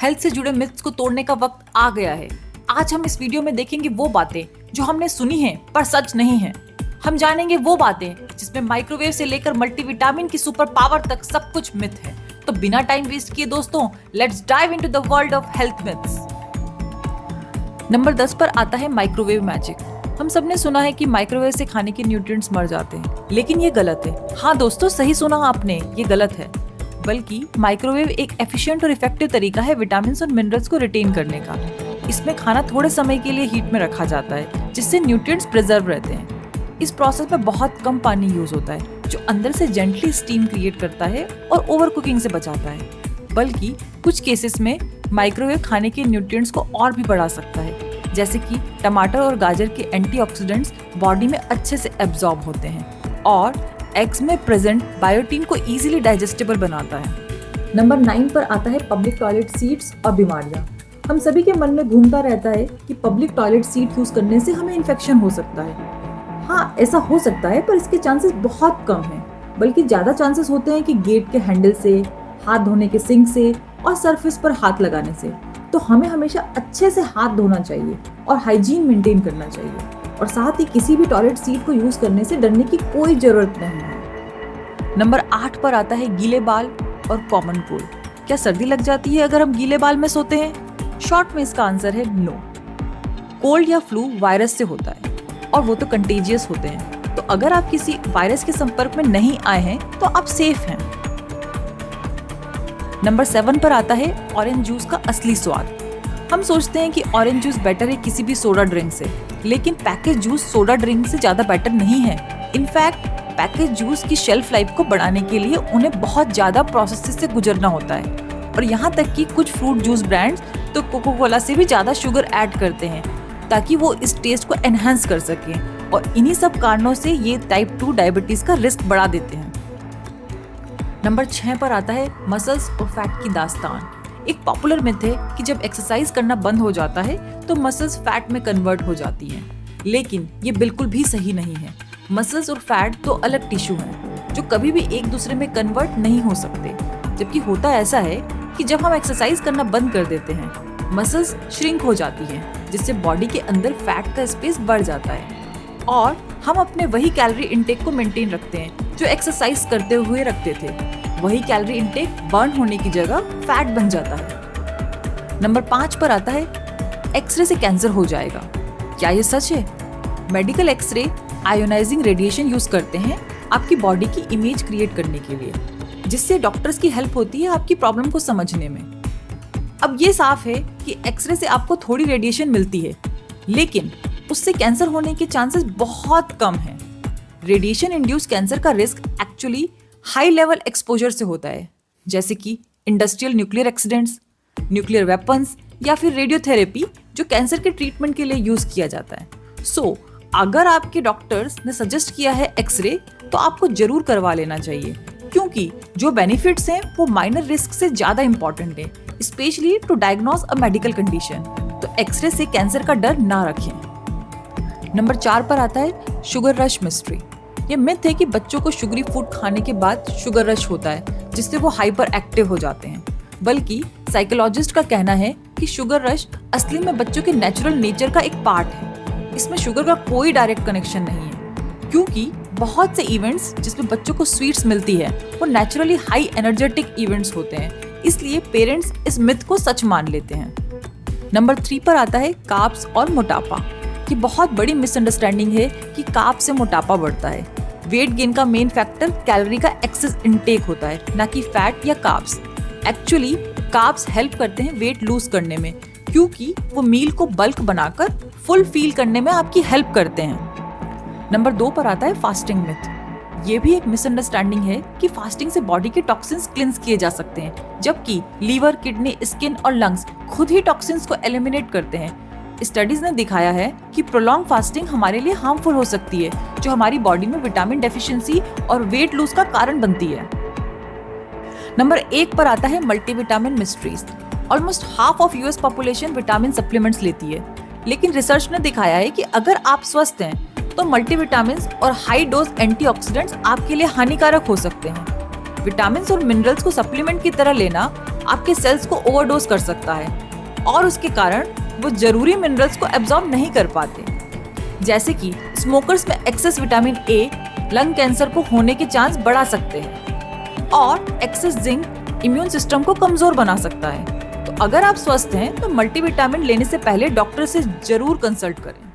Health से जुड़े myths को तोड़ने का वक्त आ गया है। आज हम इस वीडियो में देखेंगे वो बातें जो हमने सुनी हैं पर सच नहीं है। हम जानेंगे वो बातें जिसमें माइक्रोवेव से लेकर मल्टीविटामिन की सुपर पावर तक सब कुछ मिथ है। तो बिना टाइम वेस्ट किए दोस्तों, let's dive into the world of health myths. Number 10 पर आता है माइक्रोवेव मैजिक। हम सबने सुना है कि माइक्रोवेव से खाने के न्यूट्रिएंट्स मर जाते हैं, लेकिन ये गलत है। हाँ दोस्तों, सही सुना आपने, ये गलत है। बल्कि माइक्रोवेव एक एफिशिएंट और इफेक्टिव तरीका है विटामिन और मिनरल्स को रिटेन करने का। इसमें खाना थोड़े समय के लिए हीट में रखा जाता है, जिससे न्यूट्रिएंट्स प्रिजर्व रहते हैं। इस प्रोसेस में बहुत कम पानी यूज होता है, जो अंदर से जेंटली स्टीम क्रिएट करता है और ओवर कुकिंग से बचाता है। बल्कि कुछ केसेस में माइक्रोवेव खाने के न्यूट्रिएंट्स को और भी बढ़ा सकता है, जैसे कि टमाटर और गाजर के एंटीऑक्सीडेंट्स बॉडी में अच्छे से एब्जॉर्ब होते हैं और एग्स में प्रेजेंट बायोटीन को इजीली डाइजेस्टेबल बनाता है। नंबर 9 पर आता है पब्लिक टॉयलेट सीट्स और बीमारियां। हम सभी के मन में घूमता रहता है कि पब्लिक टॉयलेट सीट यूज करने से हमें इन्फेक्शन हो सकता है। हाँ, ऐसा हो सकता है, पर इसके चांसेस बहुत कम हैं। बल्कि ज्यादा चांसेस होते हैं कि गेट के हैंडल से, हाथ धोने के सिंक से और सरफेस पर हाथ लगाने से। तो हमें हमेशा अच्छे से हाथ धोना चाहिए और हाइजीन मेंटेन करना चाहिए, और साथ ही किसी भी टॉयलेट सीट को यूज करने से डरने की कोई जरूरत नहीं है। नंबर 8 पर आता है गीले बाल और कॉमन कोल्ड। क्या सर्दी लग जाती है अगर हम गीले बाल में सोते हैं? शॉर्ट में इसका आंसर है नो। कोल्ड या फ्लू वायरस से होता है और वो तो कंटेजियस होते हैं। तो अगर आप किसी वायरस के संपर्क में नहीं आए हैं तो आप सेफ हैं। नंबर 7 पर आता है ऑरेंज जूस का असली स्वाद। हम सोचते हैं कि ऑरेंज जूस बेटर है किसी भी सोडा ड्रिंक से, लेकिन पैकेज जूस सोडा ड्रिंक से ज्यादा बेटर नहीं है। इनफैक्ट पैकेज जूस की शेल्फ लाइफ को बढ़ाने के लिए उन्हें बहुत ज्यादा प्रोसेस से गुजरना होता है, और यहाँ तक कि कुछ फ्रूट जूस ब्रांड्स तो कोको कोला से भी ज्यादा शुगर ऐड करते हैं ताकि वो इस टेस्ट को एनहांस कर सकें, और इन्हीं सब कारणों से ये टाइप 2 डायबिटीज का रिस्क बढ़ा देते हैं। नंबर 6 पर आता है मसल्स और फैट की दास्तान। एक पॉपुलर मिथ है कि जब एक्सरसाइज करना बंद हो जाता है तो मसल्स फैट में कन्वर्ट हो जाती हैं, लेकिन ये बिल्कुल भी सही नहीं है। मसल्स और फैट तो अलग टिश्यू हैं जो कभी भी एक दूसरे में कन्वर्ट नहीं हो सकते। जबकि होता ऐसा है कि जब हम एक्सरसाइज करना बंद कर देते हैं, मसल्स श्रिंक हो जाती हैं, जिससे बॉडी के अंदर फैट का स्पेस बढ़ जाता है और हम अपने वही कैलोरी इंटेक को मेंटेन रखते हैं जो एक्सरसाइज करते हुए रखते थे। वही कैलोरी इंटेक बर्न होने की जगह फैट बन जाता है। नंबर 5 पर आता है एक्सरे से कैंसर हो जाएगा। क्या ये सच है? Medical x-ray ionising radiation use करते हैं आपकी बॉडी की इमेज क्रिएट करने के लिए, जिससे डॉक्टर्स की हेल्प होती है आपकी प्रॉब्लम को समझने में। अब ये साफ है कि एक्सरे से आपको थोड़ी रेडिएशन मिलती है, लेकिन उससे कैंसर होने के चांसेस बहुत कम हैं। रेडिएशन इंड्यूस कैंसर का risk actually high level exposure से होता है, जैसे कि industrial nuclear accidents, nuclear weapons या फिर रेडियोथेरेपी, जो कैंसर के ट्रीटमेंट के लिए यूज किया जाता है। सो अगर आपके डॉक्टर्स ने सजेस्ट किया है एक्सरे, तो आपको जरूर करवा लेना चाहिए, क्योंकि जो बेनिफिट्स हैं वो माइनर रिस्क से ज्यादा इंपॉर्टेंट है, specially to diagnose a medical condition. तो एक्सरे से कैंसर का डर ना रखें। नंबर 4 पर आता है शुगर रश मिस्ट्री। ये मिथ है कि बच्चों को शुगरी फूड खाने के बाद शुगर रश होता है, जिससे वो हाइपर एक्टिव हो जाते हैं। बल्कि साइकोलॉजिस्ट का कहना है कि शुगर रश असली में बच्चों के नेचुरल नेचर का एक पार्ट है। इसमें शुगर का कोई डायरेक्ट कनेक्शन नहीं है, क्योंकि बहुत से इवेंट्स जिसमें बच्चों को स्वीट्स मिलती है वो नेचुरली हाई एनर्जेटिक इवेंट्स होते हैं। इसलिए पेरेंट्स इस मिथ को सच मान लेते हैं। नंबर 3 पर आता है कार्ब्स और मोटापा। कि बहुत बड़ी मिसअंडरस्टैंडिंग है कि कार्ब से मोटापा बढ़ता है। वेट गेन का मेन फैक्टर कैलोरी का एक्सेस इनटेक होता है, ना कि फैट या कार्ब्स। एक्चुअली कार्ब्स हेल्प करते हैं वेट लूज करने में, क्योंकि वो मील को बल्क बनाकर फुल फील करने में आपकी हेल्प करते हैं। नंबर 2 पर आता है फास्टिंग मिथ। ये भी एक मिसअंडरस्टैंडिंग है कि फास्टिंग से बॉडी के टॉक्सिन्स क्लिंस किए जा सकते हैं, जबकि लीवर, किडनी, स्किन और लंग्स खुद ही टॉक्सिन्स को एलिमिनेट करते हैं। स्टडीज ने दिखाया है कि प्रोलॉन्ग फास्टिंग हमारे लिए हार्मफुल हो सकती है, जो हमारी बॉडी में विटामिन डेफिशिएंसी और वेट लूज का कारण बनती है। नंबर 1 पर आता है multivitamin mysteries. Almost half of US population vitamin supplements लेती है, लेकिन रिसर्च ने दिखाया है कि अगर आप स्वस्थ हैं तो मल्टीविटामिन और हाई डोज एंटीऑक्सीडेंट्स आपके लिए हानिकारक हो सकते हैं। विटामिन और मिनरल्स को सप्लीमेंट की तरह लेना आपके सेल्स को ओवरडोज कर सकता है और उसके कारण वो जरूरी मिनरल्स को एब्जॉर्ब नहीं कर पाते। जैसे कि स्मोकर्स में excess vitamin A lung cancer को होने के चांस बढ़ा सकते हैं और एक्सेस जिंक इम्यून सिस्टम को कमजोर बना सकता है। तो अगर आप स्वस्थ हैं तो मल्टीविटामिन लेने से पहले डॉक्टर से जरूर कंसल्ट करें।